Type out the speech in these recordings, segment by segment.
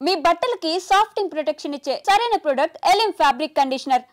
మీ బట్టలకి సాఫ్టింగ్ ప్రొటెక్షన్ ఇచ్చే సరైన ప్రొడక్ట్ ఎలిమ్ ఫ్యాబ్రిక్ కండిషనర్.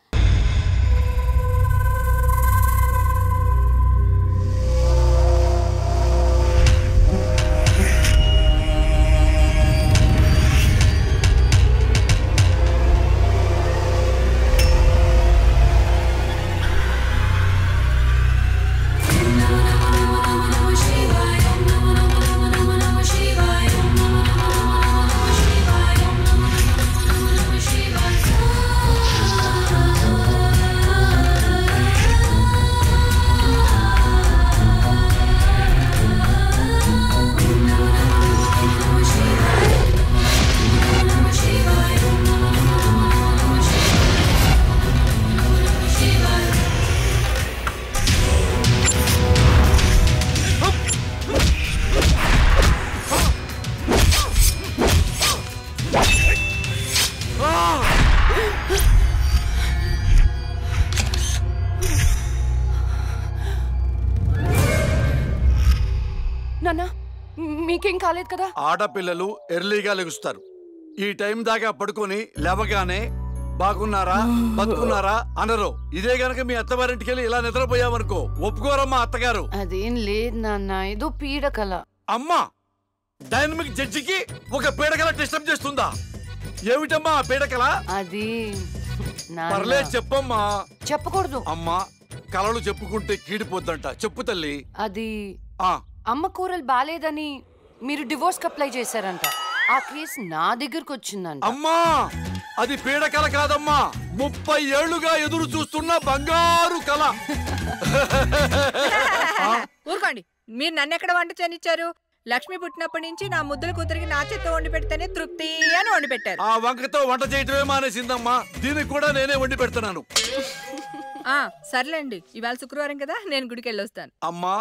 మీకేం కాలేదు కదా? ఆడపిల్లలు ఎర్లీగా లెగుస్తారు. ఈ టైం దాకా పడుకొని లేవగానే బాగున్నారా బతుకున్నారా అనరు. ఇదే గనక మీ అత్తవారింటికి వెళ్ళి ఇలా నిద్రపోయామనుకో ఒప్పుకోరమ్మా అత్తగారు. అదేం లేదు నాన్న, ఏదో పీడకల. అమ్మా, డైనమిక్ జడ్జికి ఒక పీడకల డిస్టర్బ్ చేస్తుందా? ఏమిటమ్మా పీడకల? అది పర్లేదు చెప్పమ్మా. చెప్పకూడదు అమ్మా, కలలు చెప్పుకుంటే కీడిపోద్దంట. చెప్పు తల్లి. అది అమ్మ కూరలు బాలేదని మీరు డివోర్స్ కి అప్లై చేశారంట. ఆ కేసు నా దగ్గరకు వచ్చిందంట. అమ్మా, అది పీడకల కాదమ్మా, 30 ఏళ్లుగా ఎదురు చూస్తున్న బంగారు కళ. ఊరుకోండి, మీరు నన్ను ఎక్కడ వంట చేయనిచ్చారు? లక్ష్మి పుట్టినప్పటి నుంచి నా ముద్దుల కూతురికి నా చేత్తో వండి పెడితేనే తృప్తి అని వండి పెట్టారు. ఆ వంకతో వంట చేయటమే మానేసిందమ్మా. దీనికి కూడా నేనే వండి పెడుతున్నాను. సర్లేండి, ఇవాళ శుక్రవారం కదా, నేను గుడికి వెళ్ళొస్తాను. అమ్మా,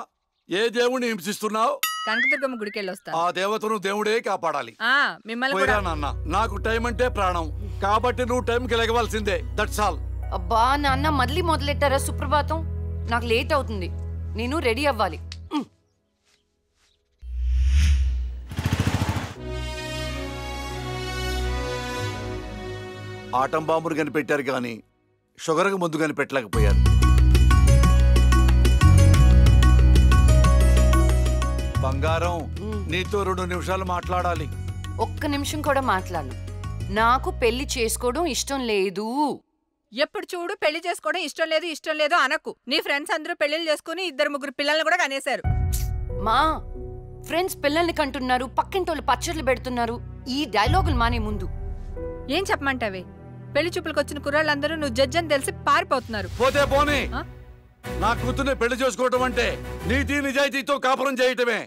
ఏ దేవుణ్ణి హింసిస్తున్నావు? కనకదుర్గమ్మ గుడికి వెళ్ళొస్తాను. ఆ దేవతను దేవుడే కాపాడాలి. మిమ్మల్ని కూడా. నాన్న, నాకు టైం అంటే ప్రాణం, కాబట్టి నువ్వు టైంకి లెగవలసిందే. That's all. అబ్బా నాన్న, మళ్ళీ మొదలెట్టారా సుప్రభాతం? నాకు లేట్ అవుతుంది, నేను రెడీ అవ్వాలి. ఆటం బాంబును కనిపెట్టారు కానీ షుగర్కి ముందు కనిపెట్టలేకపోయారు. బంగారం, నీతో 2 నిమిషాలు మాట్లాడాలి. ఒక్క నిమిషం కూడా మాట్లాడను. నాకు పెళ్లి చేసుకోవడం ఇష్టం లేదు. ఎప్పుడు చూడు పెళ్లి చేసుకోవడం ఇష్టం లేదు అనకు. నీ ఫ్రెండ్స్ అందరూ పెళ్లిళ్ళు చేసుకుని 2-3 పిల్లల్ని కూడా కనేశారు. మా ఫ్రెండ్స్ పిల్లల్ని కంటున్నారు, పక్కింటోళ్ళు పచ్చళ్ళు పెడుతున్నారు. ఈ డైలాగులు మానే ముందు ఏం చెప్పమంటావే? పెళ్లి చూపులకు వచ్చిన కుర్రాళ్ళందరూ నువ్వు జడ్జి అని తెలిసి పారిపోతున్నారు. పోతే పోనీ, నా కూతుర్ని పెళ్లి చేసుకోవటం అంటే నీతి నిజాయితీతో కాపురం చేయటమే.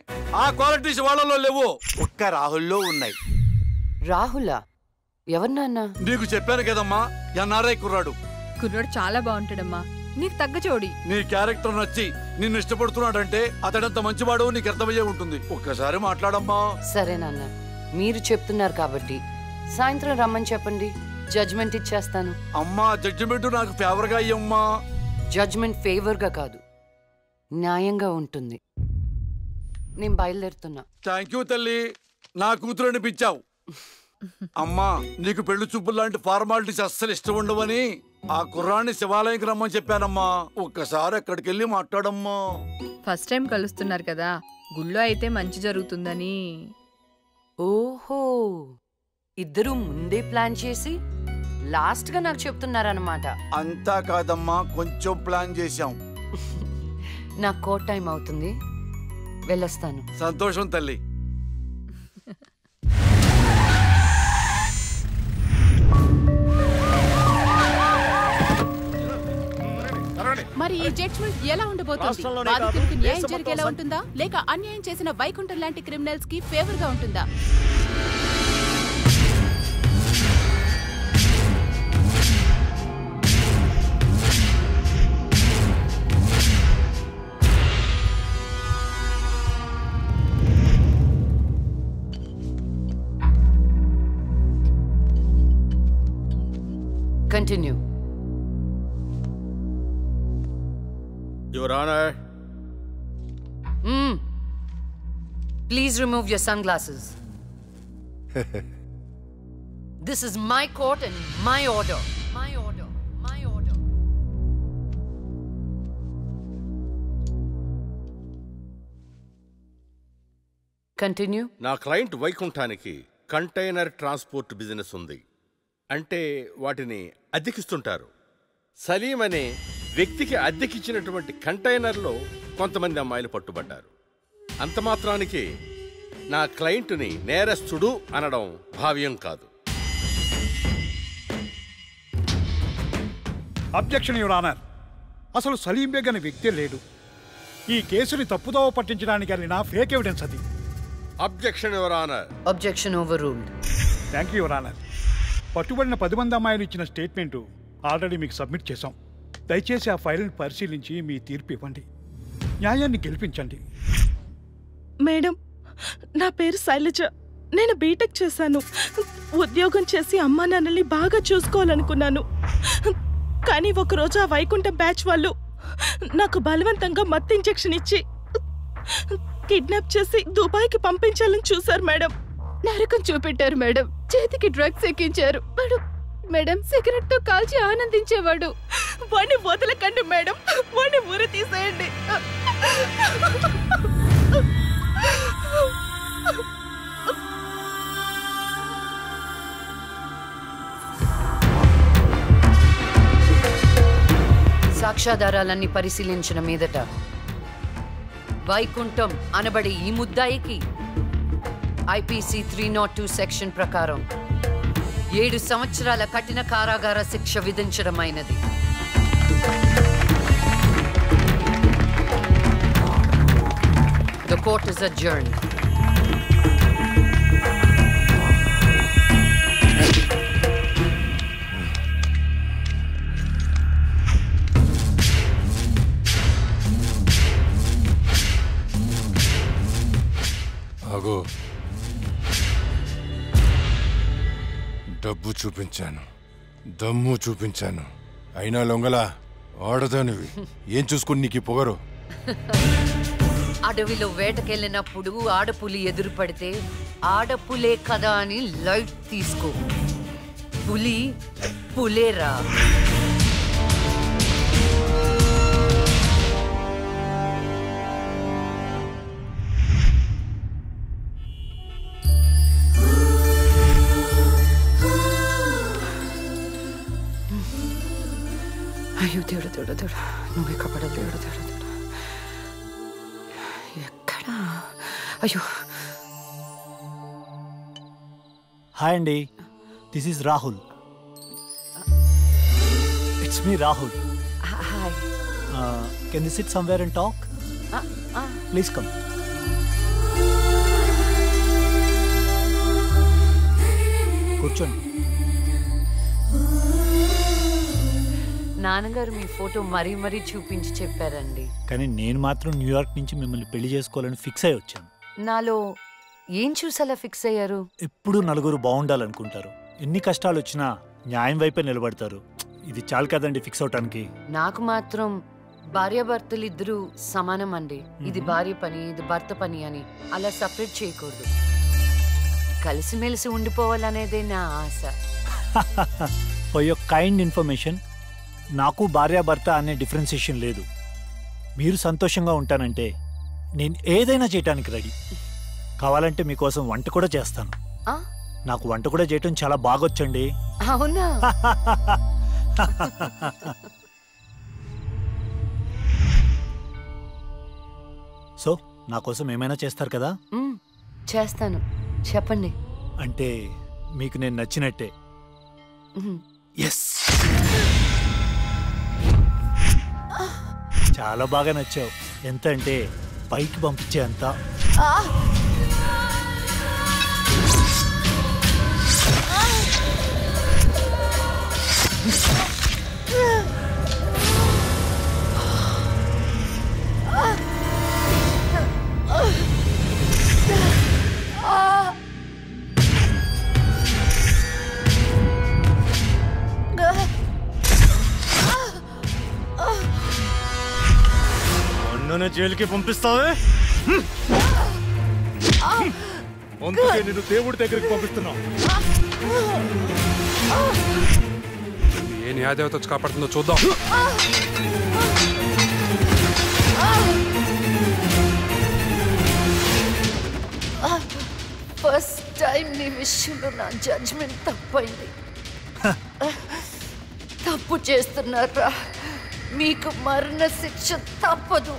ఆ క్వాలిటీస్ వాళ్ళలో లేవు, ఒక్క రాహుల్లో ఉన్నాయి. రాహులా? ఎవరినాన్నా? నీకు చెప్పాను కదమ్మా, ఎన్ఆర్ఐ కుర్రాడు. కుర్రాడు చాలా బాగుంటాడమ్మా, నీకు తగ్గ జోడి. నీ క్యారెక్టర్ నచ్చి నిన్ను ఇష్టపడుతున్నాడంటే అతడంత మంచివాడు నీకు అర్థమయ్యే ఉంటుంది. ఒక్కసారి మాట్లాడమ్మా. సరే నాన్న, మీరు చెప్తున్నారు కాబట్టి సాయంత్రం రమ్మని చెప్పండి, జడ్జ్మెంట్ ఇచ్చేస్తాను. అమ్మా, జడ్జిమెంట్ నాకు ఫేవర్ గా అయ్యమ్మా. జడ్జ్మెంట్ ఫేవర్ గా కాదు, న్యాయంగా ఉంటుంది. నేను బయలుదేరుతున్నా. థ్యాంక్ యూ తల్లి, నా కూతురు అనిపించావు. అమ్మా, నీకు పెళ్లి చూపులు లాంటి ఫార్మాలిటీస్ అస్సలు ఇష్టం ఉండవని ఆ కుర్రాన్ని శివాలయంకి రమ్మని చెప్పానమ్మా. ఒక్కసారి అక్కడికి వెళ్ళి మాట్లాడమ్మా. ఫస్ట్ టైం కలుస్తున్నారు కదా, గుళ్ళో అయితే మంచి జరుగుతుందని. ఓహో, ఇద్దరు ముందే ప్లాన్ చేసి లాస్ట్ గా నాకు చెప్తున్నారన్నమాట. అంతా కాదమ్మా, కొంచెం ప్లాన్ చేశాం. నా కోట్ టైం అవుతుంది, వెళ్ళొస్తాను. సంతోషం తల్లి. మరి ఈ జడ్జ్మెంట్ ఎలా ఉండబోతుంది? బాధితులకు న్యాయం జరిగేలా ఉంటుందా, లేక అన్యాయం చేసిన వైకుంఠం లాంటి క్రిమినల్స్ కి ఫేవర్ గా ఉంటుందా? Continue. Your Honor. Please remove your sunglasses. This is my court and my order. My order. My order. Continue. నా క్లయింట్ వైకుంఠానికి కంటైనర్ ట్రాన్స్పోర్ట్ బిజినెస్ ఉంది. అంటే వాటిని అద్దెకిస్తుంటారు. సలీం అనే వ్యక్తికి అద్దెకిచ్చినటువంటి కంటైనర్లో కొంతమంది అమ్మాయిలు పట్టుబడ్డారు. అంత మాత్రానికి నా క్లయింట్ని నేరస్తుడు అనడం భావ్యం కాదు. Objection your honour. అసలు సలీం బేగ్ అనే వ్యక్తే లేడు. ఈ కేసుని తప్పుదోవ పట్టించడానికి వెళ్ళిన ఫేక్ ఎవిడెన్స్ అది. Objection your honour. Objection overruled. Thank you your honour. పట్టుబడిన 10 మంది అమ్మాయిలు ఇచ్చిన స్టేట్మెంటు ఆల్రెడీ మీకు సబ్మిట్ చేశాం. దయచేసి ఆ ఫైల్ని పరిశీలించి మీ తీర్పు ఇవ్వండి. న్యాయాన్ని గెలిపించండి. మేడం, నా పేరు శైలజ. నేను బీటెక్ చేశాను. ఉద్యోగం చేసి అమ్మా నాన్నల్ని బాగా చూసుకోవాలనుకున్నాను. కానీ ఒకరోజు ఆ వైకుంఠం బ్యాచ్ వాళ్ళు నాకు బలవంతంగా మత్తు ఇంజెక్షన్ ఇచ్చి కిడ్నాప్ చేసి దుబాయ్కి పంపించాలని చూశారు మేడం. నరకం చూపెట్టారు మేడం. చేతికి డ్రగ్స్ ఎక్కించారు. మేడం సిగరెట్ తో కాల్చి ఆనందించేవాడు. వాడిని వదలకండి మేడం, వాడిని ఊరి తీసేయండి. సాక్ష్యాధారాలన్నీ పరిశీలించిన మీదట వైకుంఠం అనబడి ఈ ముద్దాయికి ఐపీసీ 302 సెక్షన్ ప్రకారం 7 సంవత్సరాల కఠిన కారాగార శిక్ష విధించడమైనది. The court is adjourned. ఆగో, డబ్బు చూపించాను, దమ్ము చూపించాను, అయినా లొంగలా ఆడదానివి. ఏం చూసుకుని నీకు పొగరు? అడవిలో వేటకెళ్ళినప్పుడు ఆడపులి ఎదురు పడితే ఆడపులే కదా అని లైట్ తీసుకో. పులి పులేరా. అయ్యో దేవుడు దేవుడు దేవుడు, నువ్వే కాపాడాలి దేవుడు దేవుడు దేవుడు. ఎక్కడా? అయ్యో. హాయ్ అండి, this is Rahul. It's me Rahul. Hi. Can you SIT somewhere and talk? Please come. కూర్చోండి. నాన్నగారు మీ ఫోటో మరీ మరీ చూపించి చెప్పారండి. కానీ నేను మాత్రం న్యూయార్క్ నుంచి మిమ్మల్ని పెళ్లి చేసుకోవాలని ఫిక్స్ అయి వచ్చాను. నాలో ఏం చూసేలా ఫిక్స్ అయ్యారు? ఎప్పుడు నలుగురు బాగుండాలనుకుంటారు. ఎన్ని కష్టాలు వచ్చినా న్యాయం వైపే నిలబడతారు. ఇది చాలు కదండి ఫిక్స్ అవటానికి. నాకు మాత్రం భార్యాభర్తలు ఇద్దరు సమానం అండి. ఇది భార్య పని, ఇది భర్త పని అని అలా సపరేట్ చేయకూడదు. కలిసిమెలిసి ఉండిపోవాలనేదే నా ఆశ. ఫర్ యువర్ కైండ్ ఇన్ఫర్మేషన్, నాకు భార్యాభర్త అనే డిఫరెన్సియేషన్ లేదు. మీరు సంతోషంగా ఉంటానంటే నేను ఏదైనా చేయటానికి రెడీ. కావాలంటే మీకోసం వంట కూడా చేస్తాను. నాకు వంట కూడా చేయటం చాలా బాగొచ్చండి. అవునా? సో నా కోసం ఏమైనా చేస్తారు కదా? చేస్తాను, చెప్పండి. అంటే మీకు నేను నచ్చినట్టే. ఎస్, చాలా బాగా నచ్చావు. ఎంత అంటే పైకి పంపించే అంత. అన్ననే జైలుకి పంపిస్తావే? అందుకే నేను దేవుడి దగ్గరికి పంపిస్తున్నావు. న్యాయదేవత వచ్చి కాపాడుతుందో చూద్దాం. ఫస్ట్ టైం నీ విషయంలో నా జడ్జ్మెంట్ తప్పైంది. తప్పు చేస్తున్నారా? మీకు మరణ శిక్ష తప్పదు.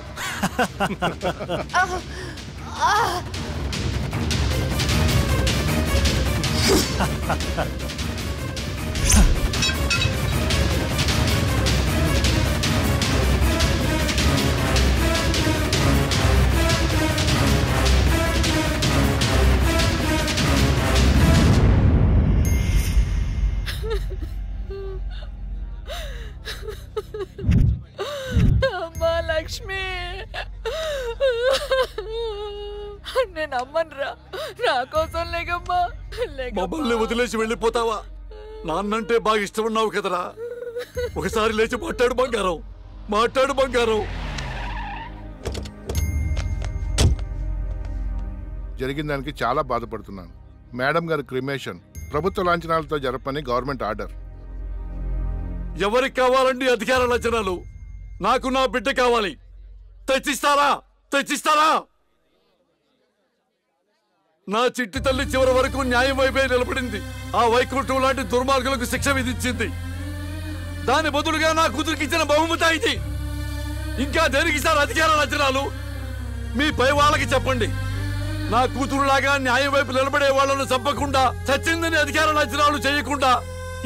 అమ్మా లక్ష్మి, నేను అమ్మనురా, నా కోసం లేకమ్మా. మమ్మల్ని వదిలేసి వెళ్ళిపోతావా? నాన్నంటే బాగా ఇష్టం ఉన్నావు కదరా. ఒకసారి లేచి మాట్లాడు బంగారం, మాట్లాడు బంగారం. జరిగిన దానికి చాలా బాధపడుతున్నాను. మేడం గారి క్రిమేషన్ ప్రభుత్వ లాంఛనాలతో జరపని గవర్నమెంట్ ఆర్డర్. ఎవరికి కావాలండి అధికార లాంఛనాలు? నాకు నా బిడ్డ కావాలి. తెచ్చిస్తారా? తెచ్చిస్తారా? నా చిట్టి తల్లి చివరి వరకు న్యాయం వైపే నిలబడింది. ఆ వైకుంఠం లాంటి దుర్మార్గులకు శిక్ష విధించింది. దాని బదులుగా నా కూతురికి ఇచ్చిన బహుమతి ఇది. ఇంకా దేనికి సార్ అధికార లాంఛనాలు? మీ పై వాళ్ళకి చెప్పండి. నా కూతురులాగా న్యాయం వైపు నిలబడే వాళ్లను చంపకుండా, చచ్చిందని అధికార లాంఛనాలు చేయకుండా,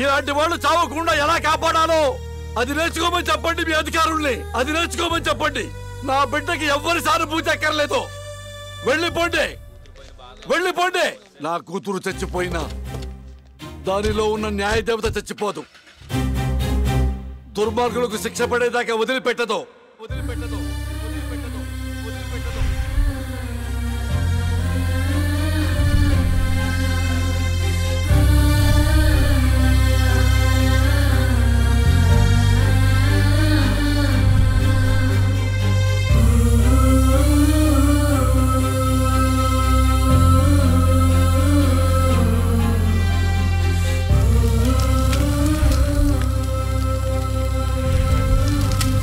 ఇలాంటి వాళ్ళు చావకుండా ఎలా కాపాడాలో అది నేర్చుకోమని చెప్పండి. మీ అధికారుల్ని అది నేర్చుకోమని చెప్పండి. నా బిడ్డకి ఎవ్వరి సానుభూతి అక్కర్లేదు. వెళ్ళిపోండి, వెళ్ళిపోండి. నా కూతురు చచ్చిపోయినా దానిలో ఉన్న న్యాయ దేవత చచ్చిపోదు. దుర్మార్గులకు శిక్ష పడేదాకా వదిలిపెట్టదు.